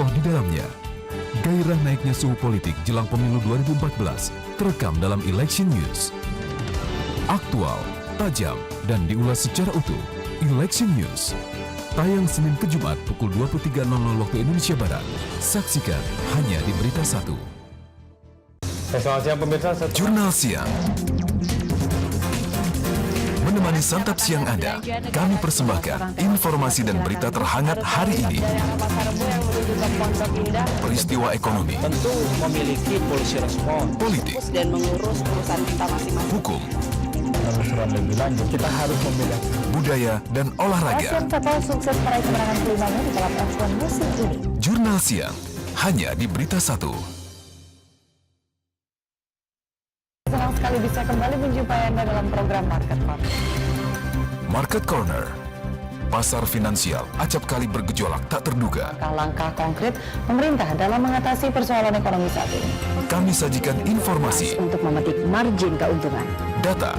tokoh di dalamnya. Gairah naiknya suhu politik jelang pemilu 2014 terekam dalam Election News. Aktual, tajam, dan diulas secara utuh. Election News. Tayang Senin ke Jumat pukul 23.00 waktu Indonesia Barat. Saksikan hanya di Berita 1. Selamat siang pemirsa. Jurnal Siang. Menemani santap siang Anda, kami persembahkan informasi dan berita terhangat hari ini. Peristiwa ekonomi, tentu memiliki polisi respon, politik, dan mengurus urusan kita masing-masing. hukum, Penelusuran lebih lanjut, kita harus memilih. budaya, dan olahraga. Asian Total sukses meraih kemenangan kelimanya di balap F1 musim ini. Jurnal Siang, hanya di Berita 1. Senang sekali bisa kembali menjumpai Anda dalam program Market Corner. Market Corner. Pasar finansial acap kali bergejolak tak terduga. Langkah konkret pemerintah dalam mengatasi persoalan ekonomi saat ini. Kami sajikan informasi, Untuk memetik margin keuntungan. data,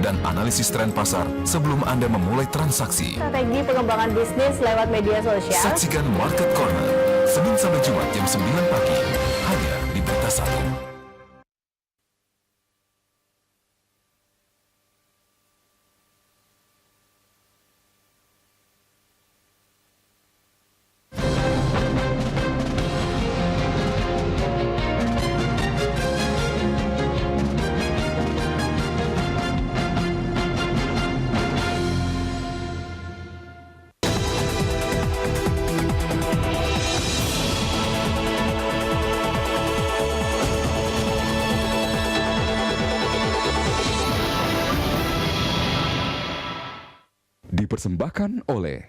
dan analisis tren pasar sebelum Anda memulai transaksi. Strategi pengembangan bisnis lewat media sosial. Saksikan Market Corner, Senin sampai Jumat jam 9 pagi, hanya di Berita 1. Dipersembahkan oleh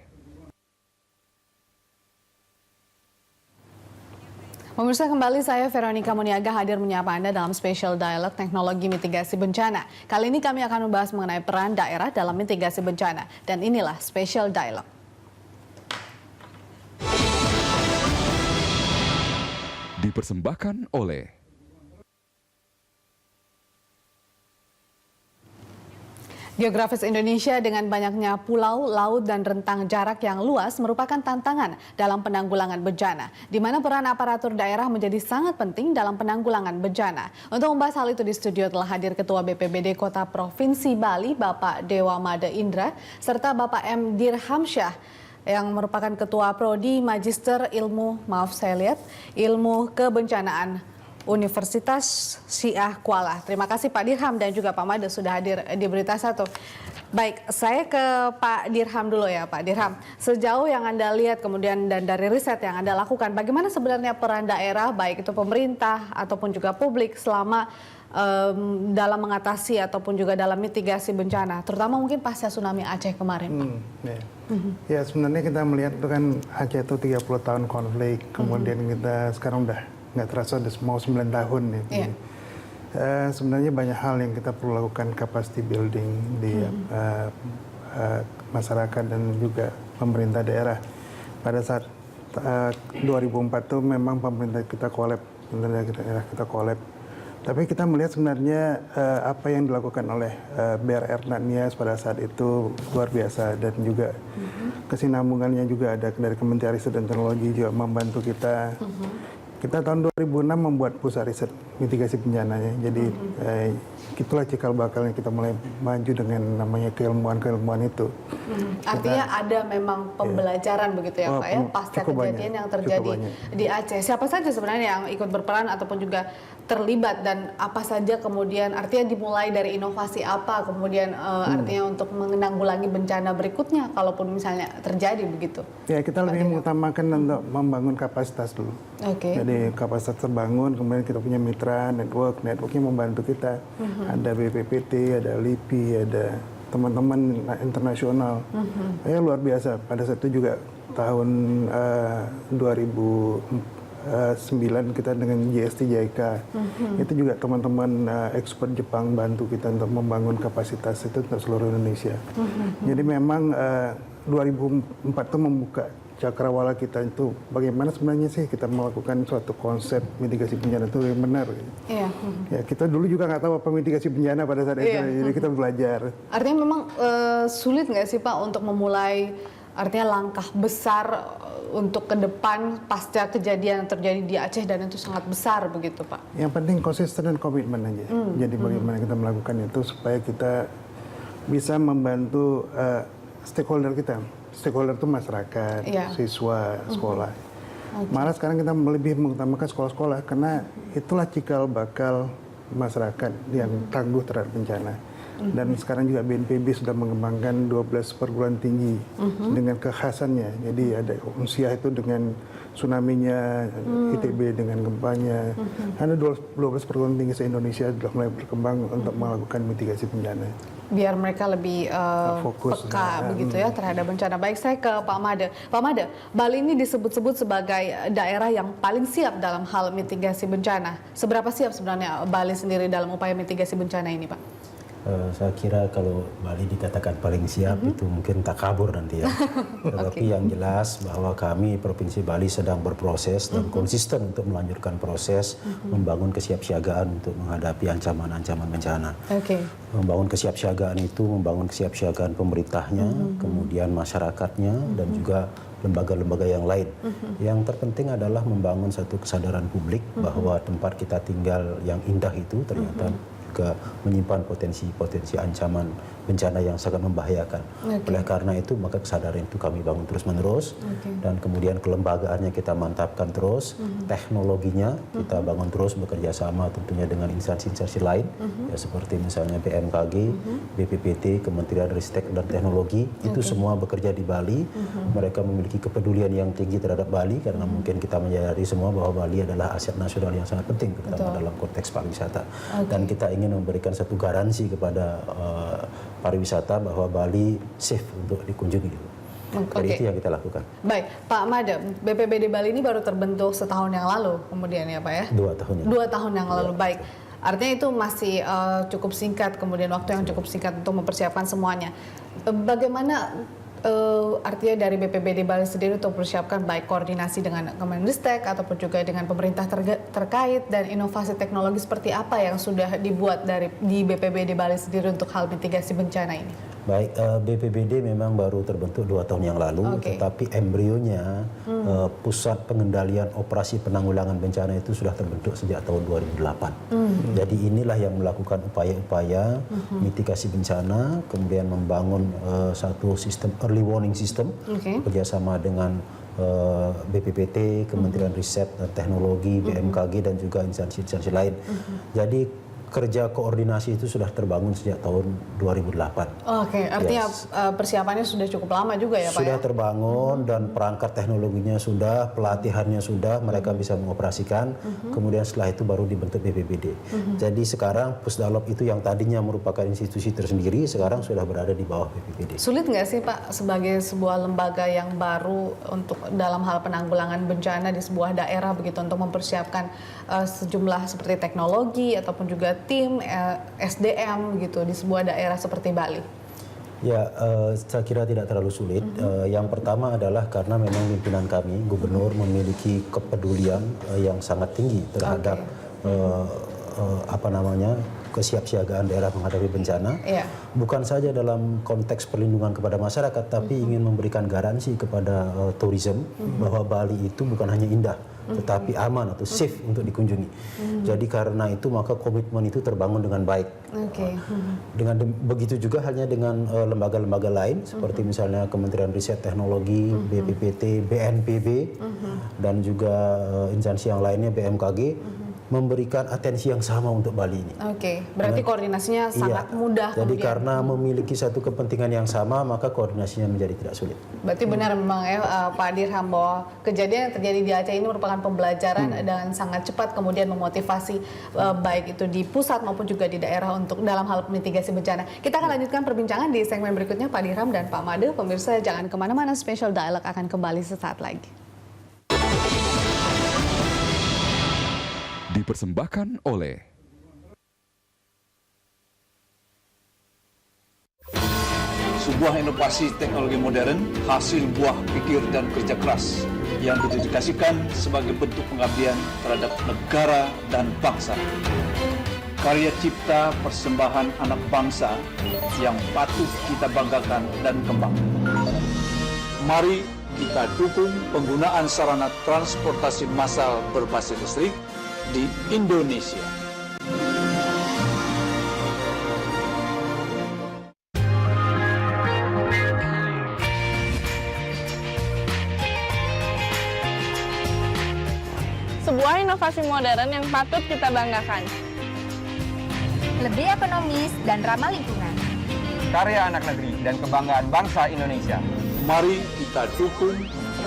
Pemirsa, kembali saya Veronica Muniaga hadir menyapa Anda dalam Special Dialog Teknologi Mitigasi Bencana. Kali ini kami akan membahas mengenai peran daerah dalam mitigasi bencana. Dan inilah Special Dialog. dipersembahkan oleh Geografis Indonesia dengan banyaknya pulau, laut, dan rentang jarak yang luas merupakan tantangan dalam penanggulangan bencana, di mana peran aparatur daerah menjadi sangat penting dalam penanggulangan bencana. Untuk membahas hal itu di studio telah hadir Ketua BPBD Kota Provinsi Bali, Bapak Dewa Made Indra, serta Bapak M. Dirhamsyah, yang merupakan Ketua Prodi Magister Ilmu Kebencanaan Universitas Syiah Kuala. Terima kasih Pak Dirham dan juga Pak Made sudah hadir di Berita 1. Baik, saya ke Pak Dirham dulu ya Pak Dirham. Sejauh yang Anda lihat kemudian dan dari riset yang Anda lakukan, bagaimana sebenarnya peran daerah baik itu pemerintah ataupun juga publik selama dalam mengatasi ataupun juga dalam mitigasi bencana, terutama mungkin pasca tsunami Aceh kemarin Pak? Ya sebenarnya kita melihat itu kan Aceh itu 30 tahun konflik, kemudian kita sekarang udah nggak terasa udah mau 9 tahun ya. Sebenarnya banyak hal yang kita perlu lakukan, capacity building di masyarakat dan juga pemerintah daerah. Pada saat 2004 itu memang pemerintah kita kolab, kita kolab. Tapi kita melihat sebenarnya apa yang dilakukan oleh BRR Nias pada saat itu luar biasa, dan juga kesinambungannya juga ada dari Kementerian Riset dan Teknologi juga membantu kita. Kita tahun 2006 membuat pusat riset mitigasi bencananya. Jadi itulah cikal bakalnya kita mulai maju dengan namanya keilmuan itu. Artinya ada memang pembelajaran begitu ya Pak ya, pasca kejadian yang terjadi di Aceh. Siapa saja sebenarnya yang ikut berperan ataupun juga terlibat, dan apa saja kemudian artinya dimulai dari inovasi apa kemudian artinya untuk menanggulangi bencana berikutnya kalaupun misalnya terjadi begitu. Ya, kita lebih mengutamakan untuk membangun kapasitas dulu. Jadi kapasitas terbangun, kemudian kita punya mitra networknya membantu kita. Ada BPPT, ada LIPI, ada teman-teman internasional. Ya luar biasa. Pada saat itu juga tahun 2009 kita dengan GST JIK. Itu juga teman-teman ekspert Jepang bantu kita untuk membangun kapasitas itu untuk seluruh Indonesia. Jadi memang 2004 itu membuka cakrawala kita itu bagaimana sebenarnya sih kita melakukan suatu konsep mitigasi bencana itu yang benar. Ya, kita dulu juga nggak tahu apa mitigasi bencana pada saat itu, jadi kita belajar. Artinya memang sulit nggak sih Pak untuk memulai artinya langkah besar untuk ke depan pasca kejadian yang terjadi di Aceh dan itu sangat besar begitu Pak? Yang penting konsisten dan komitmen aja. Jadi bagaimana kita melakukan itu supaya kita bisa membantu stakeholder kita. Stakeholder itu masyarakat, siswa, sekolah. Malah sekarang kita lebih mengutamakan sekolah-sekolah karena itulah cikal bakal masyarakat yang tangguh terhadap bencana. Dan sekarang juga BNPB sudah mengembangkan 12 perguruan tinggi dengan kekhasannya. Jadi ada Unsiah itu dengan tsunami-nya, ITB dengan gempanya. Ada 12 perguruan tinggi se-Indonesia sudah mulai berkembang untuk melakukan mitigasi bencana. Biar mereka lebih fokus, peka begitu ya terhadap bencana. Baik, saya ke Pak Made. Pak Made, Bali ini disebut-sebut sebagai daerah yang paling siap dalam hal mitigasi bencana. Seberapa siap sebenarnya Bali sendiri dalam upaya mitigasi bencana ini, Pak? Saya kira kalau Bali dikatakan paling siap itu mungkin tak kabur nanti ya. Tetapi yang jelas bahwa kami Provinsi Bali sedang berproses dan konsisten untuk melanjutkan proses membangun kesiapsiagaan untuk menghadapi ancaman-ancaman bencana. Membangun kesiapsiagaan itu membangun kesiapsiagaan pemerintahnya, kemudian masyarakatnya dan juga lembaga-lembaga yang lain. Yang terpenting adalah membangun satu kesadaran publik bahwa tempat kita tinggal yang indah itu ternyata juga menyimpan potensi-potensi ancaman bencana yang sangat membahayakan. Oleh karena itu maka kesadaran itu kami bangun terus-menerus dan kemudian kelembagaannya kita mantapkan terus, teknologinya kita bangun terus bekerja sama tentunya dengan instansi-instansi lain ya seperti misalnya BMKG, BPPT, Kementerian Ristek dan Teknologi itu semua bekerja di Bali. Mereka memiliki kepedulian yang tinggi terhadap Bali karena mungkin kita menyadari semua bahwa Bali adalah aset nasional yang sangat penting terutama dalam konteks pariwisata. Dan kita ingin memberikan satu garansi kepada pariwisata bahwa Bali safe untuk dikunjungi. Jadi itu yang kita lakukan. Baik, Pak Made, BPBD Bali ini baru terbentuk setahun yang lalu kemudian ya Pak ya? 2 tahun yang lalu. 2 tahun yang lalu, baik. Artinya itu masih cukup singkat, kemudian waktu yang cukup singkat untuk mempersiapkan semuanya. Bagaimana artinya dari BPBD Bali sendiri untuk mempersiapkan baik koordinasi dengan Kemenristek ataupun juga dengan pemerintah terkait dan inovasi teknologi seperti apa yang sudah dibuat di BPBD Bali sendiri untuk hal mitigasi bencana ini? Baik, BPBD memang baru terbentuk 2 tahun yang lalu, tetapi embrionya Pusat Pengendalian Operasi Penanggulangan Bencana itu sudah terbentuk sejak tahun 2008. Jadi inilah yang melakukan upaya-upaya mitigasi bencana, kemudian membangun satu sistem early warning system bekerjasama dengan BPPT, Kementerian Riset dan Teknologi, BMKG dan juga instansi-instansi lain. Jadi kerja koordinasi itu sudah terbangun sejak tahun 2008. Artinya persiapannya sudah cukup lama juga ya Pak? Sudah terbangun dan perangkat teknologinya sudah, pelatihannya sudah, mereka bisa mengoperasikan. Kemudian setelah itu baru dibentuk BPBD. Jadi sekarang Pusdalop itu yang tadinya merupakan institusi tersendiri, sekarang sudah berada di bawah BPBD. Sulit nggak sih Pak sebagai sebuah lembaga yang baru untuk dalam hal penanggulangan bencana di sebuah daerah begitu untuk mempersiapkan sejumlah seperti teknologi ataupun juga tim SDM gitu di sebuah daerah seperti Bali? Ya, saya kira tidak terlalu sulit. Yang pertama adalah karena memang pimpinan kami, gubernur memiliki kepedulian yang sangat tinggi terhadap kesiapsiagaan daerah menghadapi bencana. Bukan saja dalam konteks perlindungan kepada masyarakat, tapi ingin memberikan garansi kepada tourism bahwa Bali itu bukan hanya indah, tetapi aman atau safe untuk dikunjungi. Jadi karena itu maka komitmen itu terbangun dengan baik. Dengan begitu juga halnya dengan lembaga-lembaga lain seperti misalnya Kementerian Riset Teknologi, BPPT, BNPB dan juga instansi yang lainnya BMKG memberikan atensi yang sama untuk Bali ini. Berarti koordinasinya sangat mudah. Jadi karena memiliki satu kepentingan yang sama, maka koordinasinya menjadi tidak sulit. Berarti benar memang ya Pak Dirham bahwa kejadian yang terjadi di Aceh ini merupakan pembelajaran dan sangat cepat kemudian memotivasi baik itu di pusat maupun juga di daerah untuk dalam hal mitigasi bencana. Kita akan lanjutkan perbincangan di segmen berikutnya Pak Dirham dan Pak Made. Pemirsa jangan kemana-mana, Special Dialog akan kembali sesaat lagi. Dipersembahkan oleh sebuah inovasi teknologi modern hasil buah pikir dan kerja keras yang didedikasikan sebagai bentuk pengabdian terhadap negara dan bangsa. Karya cipta persembahan anak bangsa yang patut kita banggakan dan kembangkan. Mari kita dukung penggunaan sarana transportasi massal berbasis listrik di Indonesia. Sebuah inovasi modern yang patut kita banggakan. Lebih ekonomis dan ramah lingkungan. Karya anak negeri dan kebanggaan bangsa Indonesia. Mari kita dukung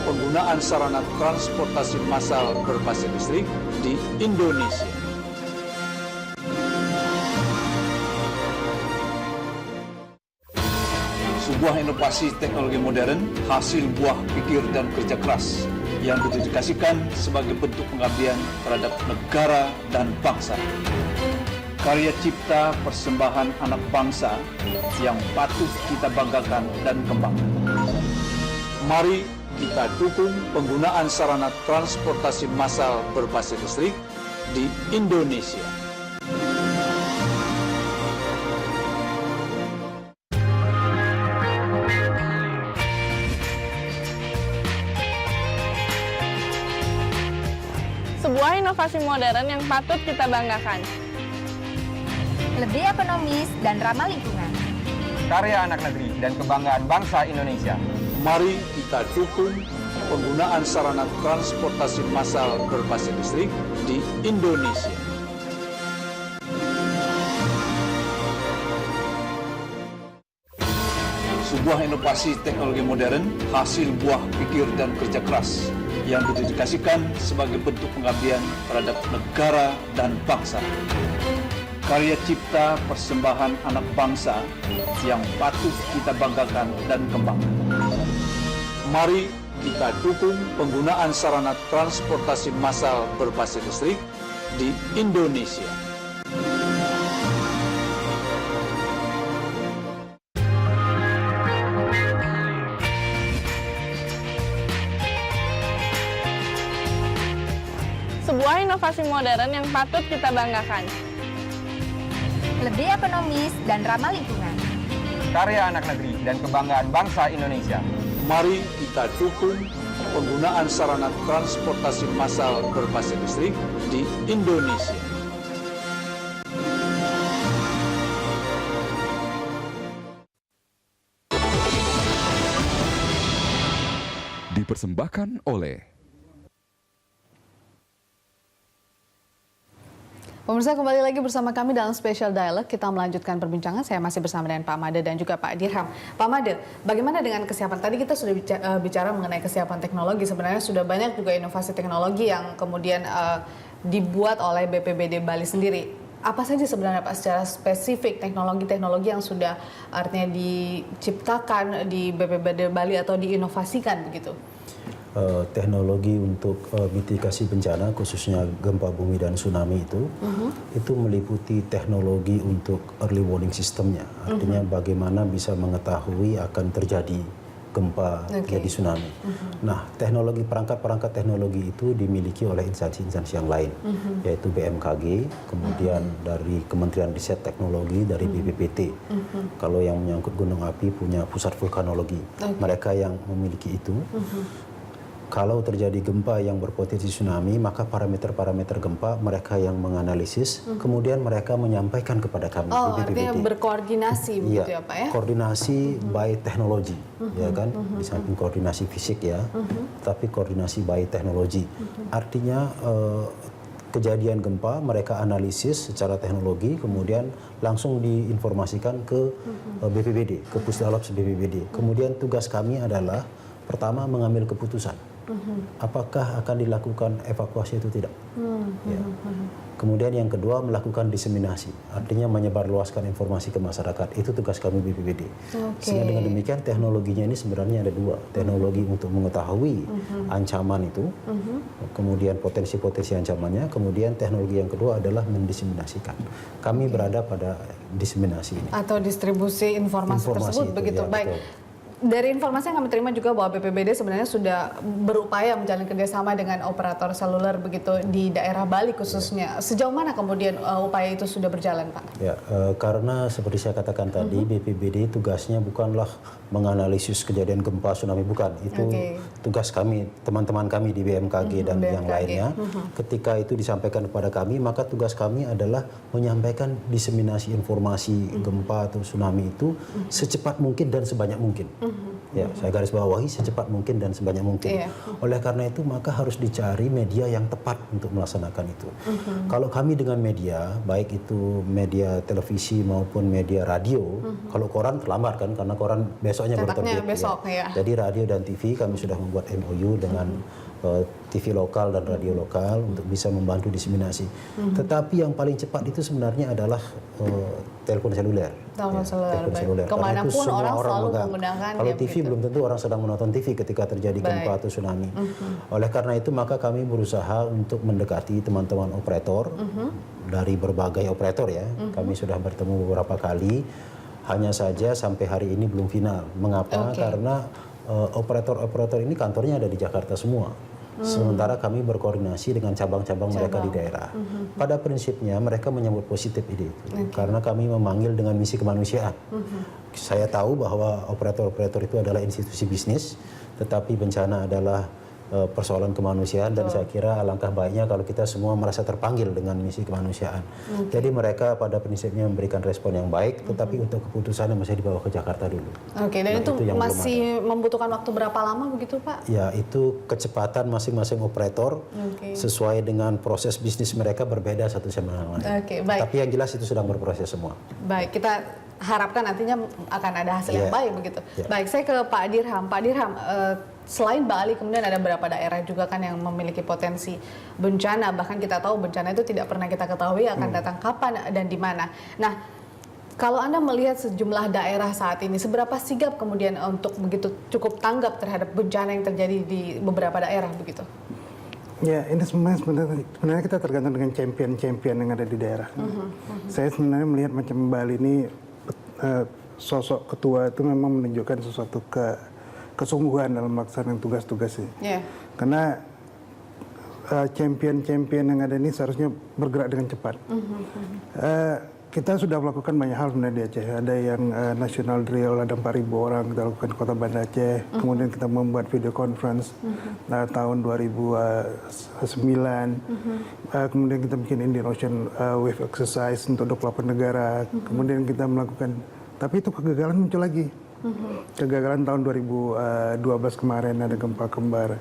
penggunaan sarana transportasi massal berbasis listrik di Indonesia. Sebuah inovasi teknologi modern hasil buah pikir dan kerja keras yang didedikasikan sebagai bentuk pengabdian terhadap negara dan bangsa. Karya cipta persembahan anak bangsa yang patut kita banggakan dan kembangkan. Mari kita dukung penggunaan sarana transportasi massal berbasis listrik di Indonesia. Sebuah inovasi modern yang patut kita banggakan. Lebih ekonomis dan ramah lingkungan. Karya anak negeri dan kebanggaan bangsa Indonesia. Mari kita dukung penggunaan sarana transportasi massal berbasis listrik di Indonesia. Sebuah inovasi teknologi modern hasil buah pikir dan kerja keras yang didedikasikan sebagai bentuk pengabdian terhadap negara dan bangsa. Karya cipta persembahan anak bangsa yang patut kita banggakan dan kembangkan. Mari kita dukung penggunaan sarana transportasi massal berbasis listrik di Indonesia. Sebuah inovasi modern yang patut kita banggakan. Lebih ekonomis dan ramah lingkungan. Karya anak negeri dan kebanggaan bangsa Indonesia. Mari kita dukung penggunaan sarana transportasi massal berbasis listrik di Indonesia. Dipersembahkan oleh Pemirsa, kembali lagi bersama kami dalam Special Dialog. Kita melanjutkan perbincangan. Saya masih bersama dengan Pak Made dan juga Pak Dirham. Pak Made, bagaimana dengan kesiapan? Tadi kita sudah bicara mengenai kesiapan teknologi. Sebenarnya sudah banyak juga inovasi teknologi yang kemudian dibuat oleh BPBD Bali sendiri. Apa saja sebenarnya Pak secara spesifik teknologi-teknologi yang sudah artinya diciptakan di BPBD Bali atau diinovasikan begitu? Teknologi untuk mitigasi bencana khususnya gempa bumi dan tsunami itu meliputi teknologi untuk early warning systemnya, artinya bagaimana bisa mengetahui akan terjadi gempa, jadi tsunami. Nah, teknologi perangkat teknologi itu dimiliki oleh instansi-instansi yang lain, yaitu BMKG, kemudian dari Kementerian Riset Teknologi, dari BPPT. Kalau yang menyangkut gunung api punya pusat vulkanologi, mereka yang memiliki itu. Kalau terjadi gempa yang berpotensi tsunami, maka parameter-parameter gempa mereka yang menganalisis, kemudian mereka menyampaikan kepada kami. Oh, artinya berkoordinasi begitu ya Pak ya? Koordinasi by teknologi, ya kan? Di samping koordinasi fisik ya, tapi koordinasi by teknologi. Artinya kejadian gempa mereka analisis secara teknologi, kemudian langsung diinformasikan ke BPBD, ke Pusdalops BPBD. Kemudian tugas kami adalah pertama mengambil keputusan. Apakah akan dilakukan evakuasi atau tidak? Ya. Kemudian yang kedua melakukan diseminasi, artinya menyebarluaskan informasi ke masyarakat. Itu tugas kami BPBD. Sehingga dengan demikian teknologinya ini sebenarnya ada dua. Teknologi untuk mengetahui ancaman itu, kemudian potensi-potensi ancamannya, kemudian teknologi yang kedua adalah mendiseminasikan. Kami berada pada diseminasi ini. Atau distribusi informasi tersebut, itu, begitu. ya, Baik. betul. Dari informasi yang kami terima juga bahwa BPBD sebenarnya sudah berupaya menjalin kerjasama dengan operator seluler begitu di daerah Bali khususnya. Sejauh mana kemudian upaya itu sudah berjalan, Pak? Ya, karena seperti saya katakan tadi, BPBD tugasnya bukanlah menganalisis kejadian gempa tsunami, bukan. Itu tugas kami, teman-teman kami di BMKG dan yang lainnya. Ketika itu disampaikan kepada kami, maka tugas kami adalah menyampaikan diseminasi informasi gempa atau tsunami itu secepat mungkin dan sebanyak mungkin. Ya, saya garis bawahi secepat mungkin dan sebanyak mungkin. Oleh karena itu maka harus dicari media yang tepat untuk melaksanakan itu. Kalau kami dengan media, baik itu media televisi maupun media radio, kalau koran terlambat kan karena koran besoknya baru terbit. Besok, ya. Jadi radio dan TV kami sudah membuat MOU dengan TV lokal dan radio lokal untuk bisa membantu diseminasi. Tetapi yang paling cepat itu sebenarnya adalah telepon seluler. Telepon seluler. Kemanapun orang selalu menggunakan. Kalau TV belum tentu orang sedang menonton TV ketika terjadi gempa atau tsunami. Oleh karena itu maka kami berusaha untuk mendekati teman-teman operator dari berbagai operator ya. Kami sudah bertemu beberapa kali. Hanya saja sampai hari ini belum final. Mengapa? Karena operator-operator ini kantornya ada di Jakarta semua. Sementara kami berkoordinasi dengan cabang-cabang mereka di daerah. Pada prinsipnya mereka menyambut positif ide itu. Karena kami memanggil dengan misi kemanusiaan. Saya tahu bahwa operator-operator itu adalah institusi bisnis, tetapi bencana adalah persoalan kemanusiaan dan saya kira alangkah baiknya kalau kita semua merasa terpanggil dengan misi kemanusiaan. Jadi mereka pada prinsipnya memberikan respon yang baik, tetapi untuk keputusannya masih dibawa ke Jakarta dulu. Dan itu masih membutuhkan waktu berapa lama begitu, Pak? Ya, itu kecepatan masing-masing operator sesuai dengan proses bisnis mereka berbeda satu sama lain. Baik. Tapi yang jelas itu sedang berproses semua. Baik, kita harapkan nantinya akan ada hasil yang baik begitu. Baik, saya ke Pak Dirham. Pak Dirham, selain Bali kemudian ada beberapa daerah juga kan yang memiliki potensi bencana, bahkan kita tahu bencana itu tidak pernah kita ketahui akan datang kapan dan di mana. Nah, kalau Anda melihat sejumlah daerah saat ini, seberapa sigap kemudian untuk begitu cukup tanggap terhadap bencana yang terjadi di beberapa daerah begitu? Ya, ini sebenarnya kita tergantung dengan champion-champion yang ada di daerah. Saya sebenarnya melihat macam Bali ini sosok ketua itu memang menunjukkan sesuatu kesungguhan dalam melaksanakan tugas-tugasnya. Karena champion-champion yang ada ini seharusnya bergerak dengan cepat. Kita sudah melakukan banyak hal sebenarnya di Aceh. Ada yang national drill, ada 4.000 orang kita lakukan di Kota Banda Aceh. Kemudian kita membuat video conference tahun 2009. Kemudian kita bikin Indian Ocean Wave Exercise untuk 28 negara. Kemudian kita melakukan, tapi itu kegagalan muncul lagi. Kegagalan tahun 2012 kemarin ada gempa kembar.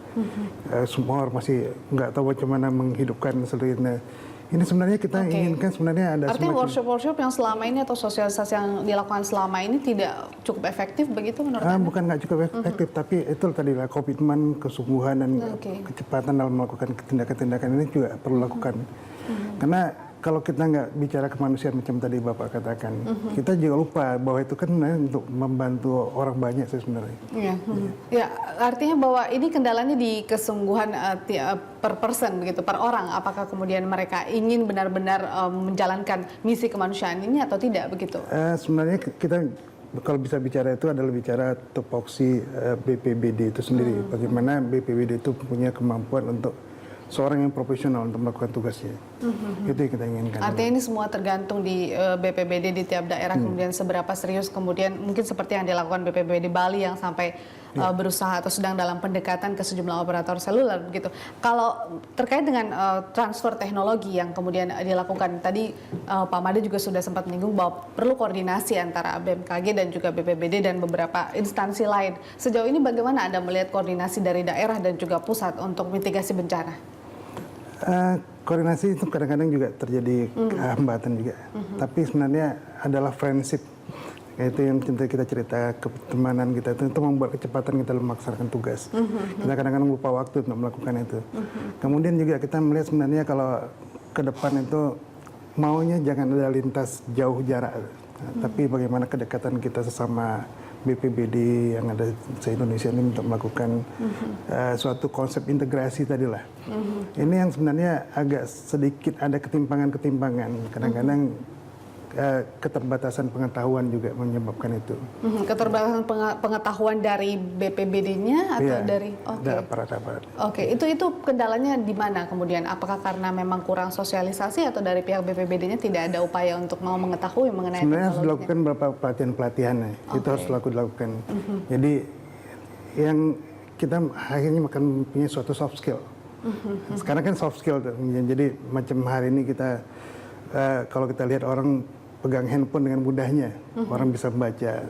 Semua orang masih nggak tahu bagaimana menghidupkan seluruhnya. Ini sebenarnya kita inginkan sebenarnya ada artinya workshop yang selama ini atau sosialisasi yang dilakukan selama ini tidak cukup efektif begitu menurut Anda? Bukan nggak cukup efektif, tapi itu tadilah komitmen, kesungguhan dan kecepatan dalam melakukan tindakan-tindakan ini juga perlu lakukan. Karena kalau kita nggak bicara kemanusiaan macam tadi Bapak katakan, kita juga lupa bahwa itu kan untuk membantu orang banyak sih sebenarnya. Ya, artinya bahwa ini kendalanya di kesungguhan per person begitu, per orang. Apakah kemudian mereka ingin benar-benar menjalankan misi kemanusiaan ini atau tidak begitu? Sebenarnya kita kalau bisa bicara itu adalah bicara tupoksi BPBD itu sendiri. Bagaimana BPBD itu punya kemampuan untuk seorang yang profesional untuk melakukan tugasnya. Itu yang kita inginkan. Artinya ini semua tergantung di BPBD di tiap daerah, kemudian seberapa serius, kemudian mungkin seperti yang dilakukan BPBD Bali yang sampai berusaha atau sedang dalam pendekatan ke sejumlah operator seluler begitu. Kalau terkait dengan transfer teknologi yang kemudian dilakukan tadi, Pak Made juga sudah sempat menyinggung bahwa perlu koordinasi antara BMKG dan juga BPBD dan beberapa instansi lain. Sejauh ini bagaimana Anda melihat koordinasi dari daerah dan juga pusat untuk mitigasi bencana? Koordinasi itu kadang-kadang juga terjadi hambatan juga. Tapi sebenarnya adalah friendship. Itu yang kita cerita, ketemanan kita itu membuat kecepatan kita dalam melaksanakan tugas. Kita kadang-kadang lupa waktu untuk melakukan itu. Kemudian juga kita melihat sebenarnya kalau ke depan itu maunya jangan ada lintas jauh jarak. Tapi bagaimana kedekatan kita sesama BPBD yang ada se-Indonesia ini untuk melakukan suatu konsep integrasi tadilah. Ini yang sebenarnya agak sedikit ada ketimpangan-ketimpangan. Kadang-kadang keterbatasan pengetahuan juga menyebabkan itu. Keterbatasan pengetahuan dari BPBD-nya atau dari aparat-aparat. Oke, itu kendalanya di mana kemudian? Apakah karena memang kurang sosialisasi atau dari pihak BPBD-nya tidak ada upaya untuk mau mengetahui mengenai sebenarnya harus teknologinya? dilakukan beberapa pelatihan-pelatihan ya. Itu harus dilakukan. Jadi yang kita akhirnya akan punya suatu soft skill. Sekarang kan soft skill tuh. Jadi macam hari ini kita kalau kita lihat orang pegang handphone dengan mudahnya, orang bisa membaca.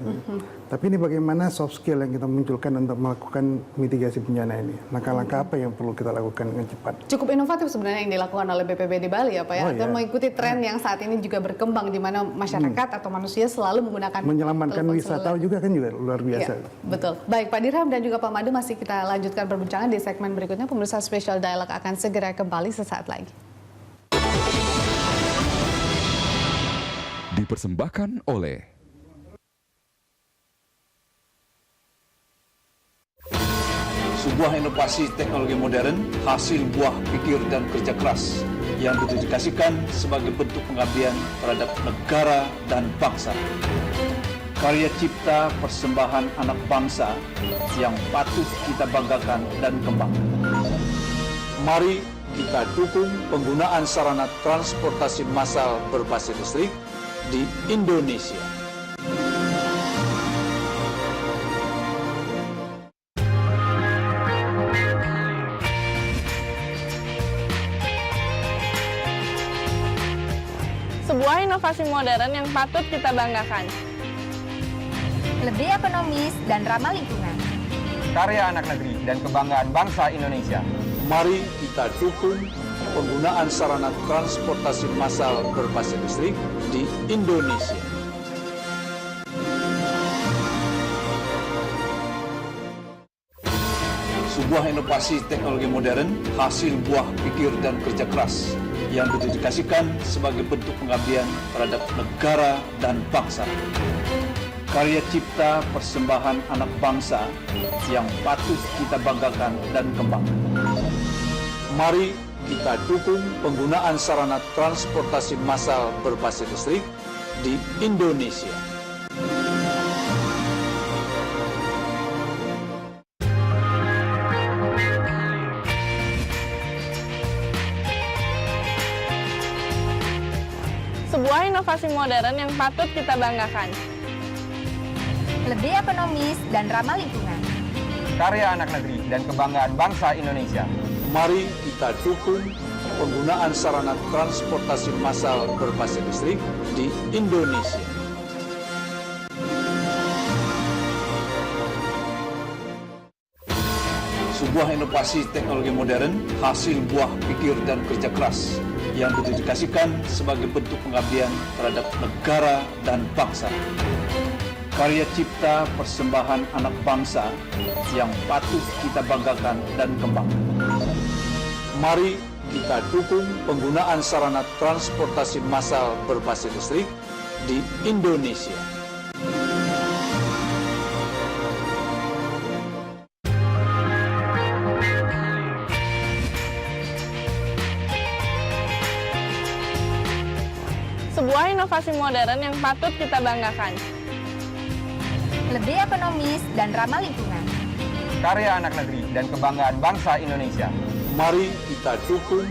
Tapi ini bagaimana soft skill yang kita munculkan untuk melakukan mitigasi bencana ini? Langkah-langkah apa yang perlu kita lakukan dengan cepat? Cukup inovatif sebenarnya yang dilakukan oleh BPBD Bali ya Pak ya, atau mengikuti tren yang saat ini juga berkembang di mana masyarakat atau manusia selalu menggunakan menyelamatkan wisata juga kan juga luar biasa. Ya, betul. Baik Pak Dirham dan juga Pak Made, masih kita lanjutkan perbincangan di segmen berikutnya. Pemirsa Special Dialog akan segera kembali sesaat lagi. Dipersembahkan oleh sebuah inovasi teknologi modern hasil buah pikir dan kerja keras yang didedikasikan sebagai bentuk pengabdian terhadap negara dan bangsa. Karya cipta persembahan anak bangsa yang patut kita banggakan dan kembangkan. Mari kita dukung penggunaan sarana transportasi massal berbasis listrik di Indonesia. Sebuah inovasi modern yang patut kita banggakan. Lebih ekonomis dan ramah lingkungan. Karya anak negeri dan kebanggaan bangsa Indonesia. Mari kita dukung penggunaan sarana transportasi massal berbasis listrik di Indonesia. Sebuah inovasi teknologi modern hasil buah pikir dan kerja keras yang didedikasikan sebagai bentuk pengabdian terhadap negara dan bangsa. Karya cipta persembahan anak bangsa yang patut kita banggakan dan kembangkan. Mari kita dukung penggunaan sarana transportasi massal berbasis listrik di Indonesia. Sebuah inovasi modern yang patut kita banggakan. Lebih ekonomis dan ramah lingkungan. Karya anak negeri dan kebanggaan bangsa Indonesia. Mari kita dukung penggunaan sarana transportasi massal berbasis listrik di Indonesia. Sebuah inovasi teknologi modern hasil buah pikir dan kerja keras yang didedikasikan sebagai bentuk pengabdian terhadap negara dan bangsa. Karya cipta persembahan anak bangsa yang patut kita banggakan dan kembangkan. Mari kita dukung penggunaan sarana transportasi massal berbasis listrik di Indonesia. Sebuah inovasi modern yang patut kita banggakan. Lebih ekonomis dan ramah lingkungan. Karya anak negeri dan kebanggaan bangsa Indonesia. Mari kita dukung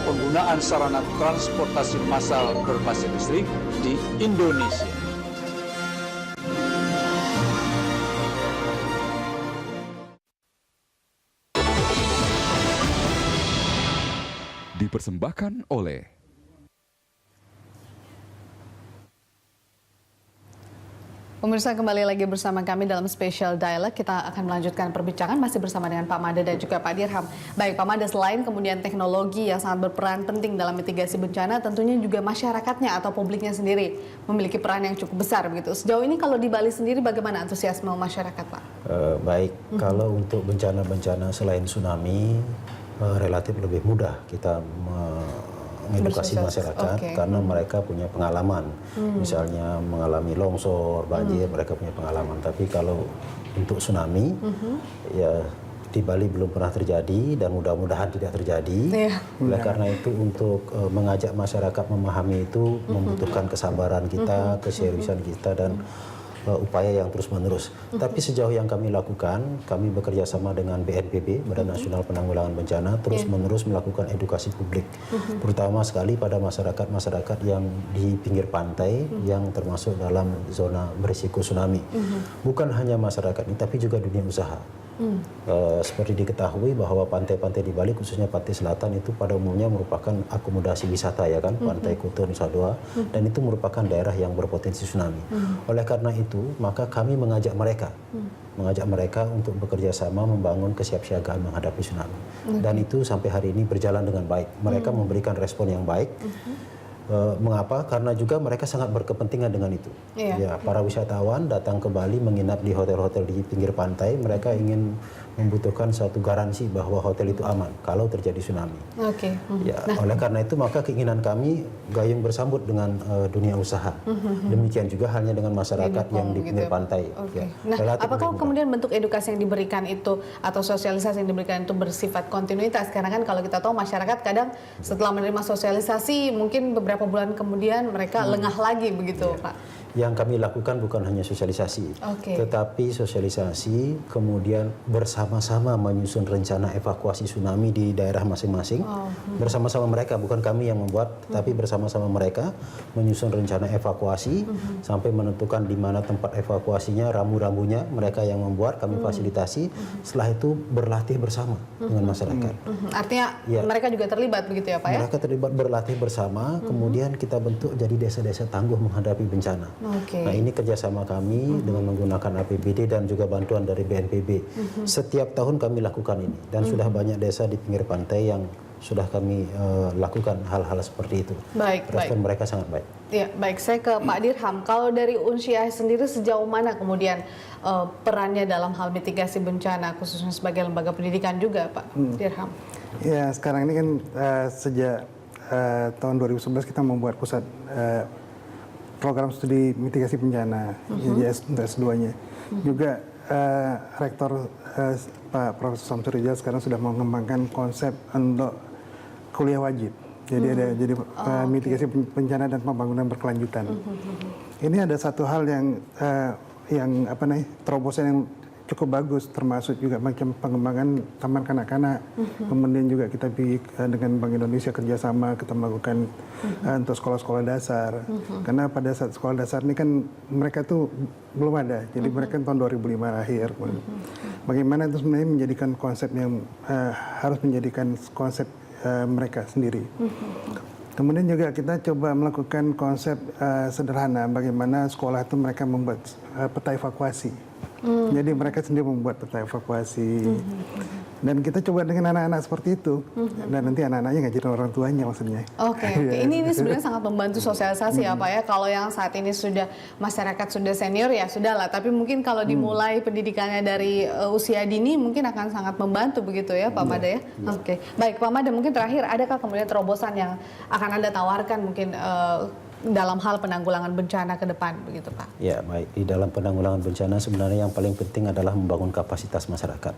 penggunaan sarana transportasi massal berbasis listrik di Indonesia. Dipersembahkan oleh Pemirsa, kembali lagi bersama kami dalam Special Dialog. Kita akan melanjutkan perbincangan masih bersama dengan Pak Made dan juga Pak Dirham. Baik Pak Made, selain kemudian teknologi yang sangat berperan penting dalam mitigasi bencana, tentunya juga masyarakatnya atau publiknya sendiri memiliki peran yang cukup besar begitu. Sejauh ini kalau di Bali sendiri bagaimana antusiasme masyarakat Pak? Baik, kalau untuk bencana-bencana selain tsunami relatif lebih mudah kita mengedukasi masyarakat karena mereka punya pengalaman, misalnya mengalami longsor, banjir, mereka punya pengalaman. Tapi kalau untuk tsunami, ya di Bali belum pernah terjadi dan mudah-mudahan tidak terjadi. Oleh karena itu untuk mengajak masyarakat memahami itu membutuhkan kesabaran kita, keseriusan kita dan upaya yang terus-menerus. Tapi sejauh yang kami lakukan, kami bekerja sama dengan BNPB, Badan Nasional Penanggulangan Bencana, terus-menerus melakukan edukasi publik, terutama sekali pada masyarakat-masyarakat yang di pinggir pantai, yang termasuk dalam zona berisiko tsunami. Bukan hanya masyarakat ini, tapi juga dunia usaha. Seperti diketahui bahwa pantai-pantai di Bali, khususnya pantai selatan itu pada umumnya merupakan akomodasi wisata ya kan, Pantai Kuta, Nusa Dua, dan itu merupakan daerah yang berpotensi tsunami. Oleh karena itu, maka kami mengajak mereka untuk bekerja sama membangun kesiapsiagaan menghadapi tsunami. Dan itu sampai hari ini berjalan dengan baik. Mereka memberikan respon yang baik. Mengapa? Karena juga mereka sangat berkepentingan dengan itu. Ya, para wisatawan datang ke Bali menginap di hotel-hotel di pinggir pantai, mereka ingin membutuhkan suatu garansi bahwa hotel itu aman kalau terjadi tsunami. Ya, oleh karena itu maka keinginan kami gayung bersambut dengan dunia usaha. Demikian juga halnya dengan masyarakat yang di pinggir pantai. Ya, nah, apakah kemudian bentuk edukasi yang diberikan itu atau sosialisasi yang diberikan itu bersifat kontinuitas? Karena kan kalau kita tahu masyarakat kadang setelah menerima sosialisasi mungkin beberapa bulan kemudian mereka lengah lagi begitu, Pak. Yang kami lakukan bukan hanya sosialisasi, tetapi sosialisasi kemudian bersama-sama menyusun rencana evakuasi tsunami di daerah masing-masing. Bersama-sama mereka, bukan kami yang membuat, tetapi bersama-sama mereka menyusun rencana evakuasi sampai menentukan di mana tempat evakuasinya, rambu-rambunya mereka yang membuat, kami fasilitasi. Setelah itu berlatih bersama dengan masyarakat. Artinya mereka juga terlibat begitu ya Pak ya? Mereka terlibat berlatih bersama, kemudian kita bentuk jadi desa-desa tangguh menghadapi bencana. Nah ini kerjasama kami dengan menggunakan APBD dan juga bantuan dari BNPB. Setiap tahun kami lakukan ini dan sudah banyak desa di pinggir pantai yang sudah kami lakukan hal-hal seperti itu. Respon mereka sangat baik. Ya, baik. Saya ke Pak Dirham. Kalau dari Unsyah sendiri sejauh mana kemudian perannya dalam hal mitigasi bencana khususnya sebagai lembaga pendidikan juga, Pak Dirham? Ya, sekarang ini kan sejak tahun 2011 kita membuat pusat program studi mitigasi bencana, untuk S2-nya. Juga Rektor Pak Profesor Samsur Rijal sekarang sudah mengembangkan konsep untuk kuliah wajib. Jadi ada mitigasi bencana dan pembangunan berkelanjutan. Ini ada satu hal yang terobosan yang cukup bagus, termasuk juga macam pengembangan taman kanak-kanak. Kemudian juga kita dengan Bank Indonesia kerjasama kita melakukan untuk sekolah-sekolah dasar. Karena pada saat sekolah dasar ini kan mereka tuh belum ada, jadi mereka tahun 2005 lahir. Bagaimana itu sebenarnya menjadikan konsep yang harus menjadikan konsep mereka sendiri. Kemudian juga kita coba melakukan konsep sederhana, bagaimana sekolah itu mereka membuat peta evakuasi. Jadi mereka sendiri membuat peta evakuasi. Dan kita coba dengan anak-anak seperti itu. Dan nanti anak-anaknya ngajarin orang tuanya maksudnya. Ini sebenarnya sangat membantu sosialisasi ya Pak ya. Kalau yang saat ini sudah masyarakat sudah senior ya sudah lah. Tapi mungkin kalau dimulai pendidikannya dari usia dini mungkin akan sangat membantu begitu ya Pak Mada ya. Baik Pak Mada, mungkin terakhir adakah kemudian terobosan yang akan Anda tawarkan mungkin dalam hal penanggulangan bencana ke depan begitu Pak? Ya baik, di dalam penanggulangan bencana sebenarnya yang paling penting adalah membangun kapasitas masyarakat.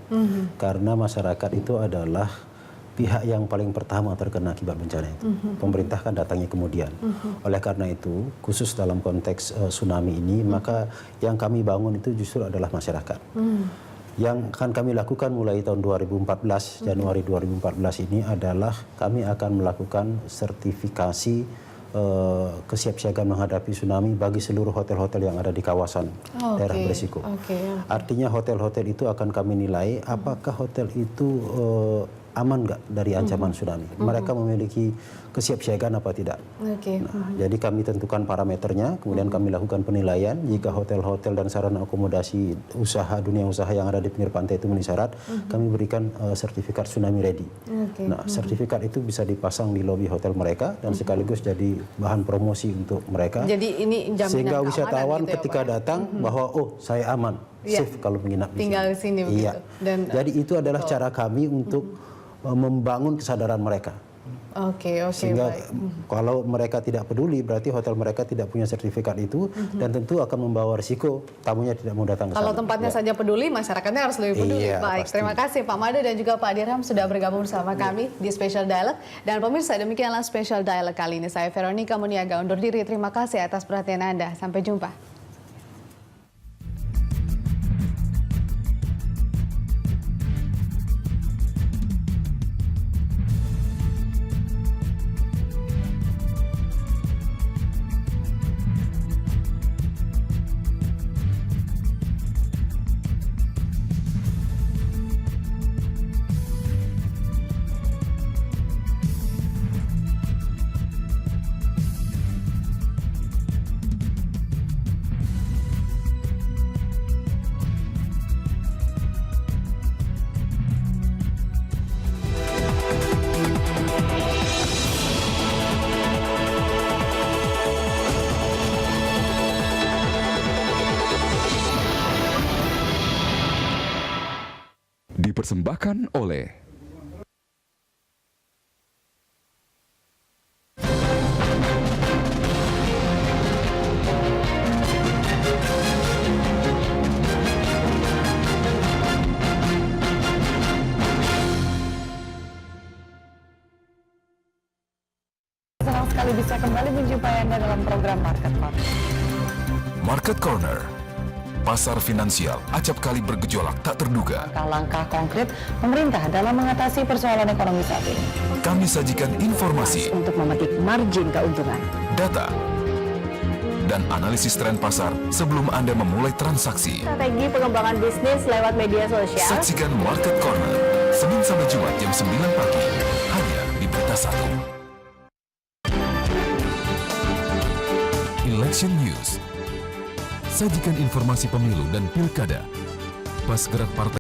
Karena masyarakat itu adalah pihak yang paling pertama terkena akibat bencana itu. Pemerintah kan datangnya kemudian. Oleh karena itu, khusus dalam konteks tsunami ini, maka yang kami bangun itu justru adalah masyarakat. Yang akan kami lakukan mulai tahun 2014, Januari 2014 ini adalah kami akan melakukan sertifikasi kesiapsiagaan menghadapi tsunami bagi seluruh hotel-hotel yang ada di kawasan daerah berisiko. Artinya hotel-hotel itu akan kami nilai apakah hotel itu aman nggak dari ancaman tsunami. Mereka memiliki kesiapsiagaan apa tidak. Jadi kami tentukan parameternya, kemudian kami lakukan penilaian. Jika hotel-hotel dan sarana akomodasi dunia usaha yang ada di pinggir pantai itu memenuhi syarat, kami berikan sertifikat tsunami ready. Nah, sertifikat itu bisa dipasang di lobi hotel mereka dan sekaligus jadi bahan promosi untuk mereka. Jadi ini jaminan sehingga wisatawan gitu ketika datang bahwa saya aman, safe kalau menginap di tinggal sini. Di sini begitu. Jadi itu adalah cara kami untuk membangun kesadaran mereka. Oke, Sehingga baik. kalau mereka tidak peduli, berarti hotel mereka tidak punya sertifikat itu, dan tentu akan membawa risiko tamunya tidak mau datang ke Kalau sana. tempatnya Ya. saja peduli, masyarakatnya harus lebih peduli. Iya, Baik, pasti. terima kasih Pak Made dan juga Pak Dirham sudah bergabung bersama kami di Special Dialog. Dan pemirsa, demikianlah Special Dialog kali ini. Saya Veronica Muniaga undur diri. Terima kasih atas perhatian Anda. Sampai jumpa. Dipersembahkan oleh Senang sekali bisa kembali menjumpai Anda dalam program Market Corner. Market Corner. Pasar finansial acap kali bergejolak tak terduga. Langkah-langkah konkret pemerintah dalam mengatasi persoalan ekonomi saat ini. Kami sajikan informasi, Untuk memetik margin keuntungan. data, dan analisis tren pasar sebelum Anda memulai transaksi. Strategi pengembangan bisnis lewat media sosial. Saksikan Market Corner, Senin sampai Jumat jam 9 pagi, hanya di Berita 1. Election News. Sajikan informasi pemilu dan pilkada. Pas gerak partai